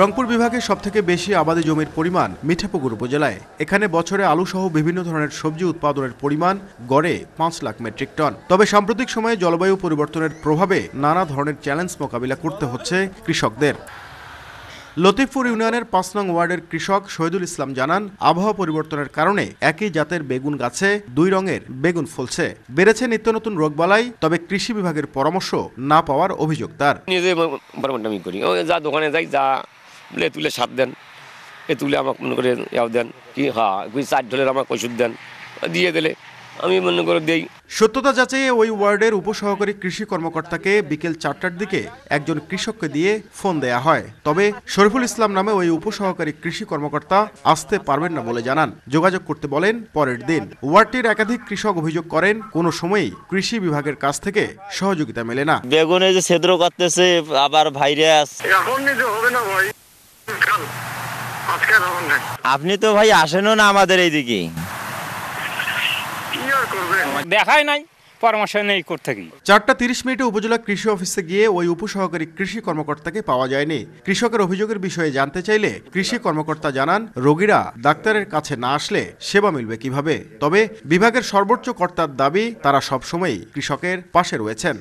রংপুর বিভাগে সবথেকে বেশি আবাদি জমির পরিমাণ মিঠাপুকুর উপজেলায়। এখানে বছরে আলু সহ বিভিন্ন ধরনের সবজি উৎপাদনের পরিমাণ গড়ে 5 লাখ মেট্রিক টন। তবে সাম্প্রতিক সময়ে জলবায়ু পরিবর্তনের প্রভাবে নানা ধরনের চ্যালেঞ্জ মোকাবিলা করতে হচ্ছে কৃষকদের। লতিফপুর ইউনিয়নের 5 নং ওয়ার্ডের কৃষক শহীদুল ইসলাম জানান, আবহাওয়া পরিবর্তনের কারণে একই জাতের বেগুন গাছে 2 রঙের বেগুন ফলছে। বেড়েছে নিত্য নতুন রোগবালাই, তবে কৃষি বিভাগের পরামর্শ না পাওয়ার অভিযোগ তার। নিজে আমি করি, যা দোকানে যাই, যা বলে তুলে সার দেন, এ তুলে আমাকে মনে করে ইয়াও দেন, কি চার ঢোলের আমাকে ওষুধ দেন, দিয়ে দিলে আমি মনে করে দিই। সত্যতা যাচাইয়ে ওই ওয়ার্ডের উপসহকারী কৃষি কর্মকর্তাকে বিকেল 4টার দিকে একজন কৃষককে দিয়ে ফোন দেয়া হয়। তবে শরীফুল ইসলাম নামে ওই উপসহকারী কৃষি কর্মকর্তা আসতে পারবেন না বলে জানান। যোগাযোগ করতে বলেন পরের দিন। ওয়ার্ডটির একাধিক কৃষক অভিযোগ করেন, কোনো সময়ই কৃষি বিভাগের কাছ থেকে সহযোগিতা মেলে না। বেগুনে যে ছিদ্র করতেছে, আবার ভাইরাস। এখন নিতে হবে না ভাই, আজকে আপনি তো ভাই আসেনও না আমাদের এইদিকে। দেখাই নাই, পরামর্শ নেই করতে কি। 4:30 উপজেলা কৃষি অফিসে গিয়ে ওই উপসহকারী কৃষি কর্মকর্তাকে পাওয়া যায়নি। কৃষকের অভিযোগের বিষয়ে জানতে চাইলে কৃষি কর্মকর্তা জানান, রোগীরা ডাক্তারের কাছে না আসলে সেবা মিলবে কিভাবে। তবে বিভাগের সর্বোচ্চ কর্তার দাবি, তারা সবসময়ই কৃষকের পাশে রয়েছেন।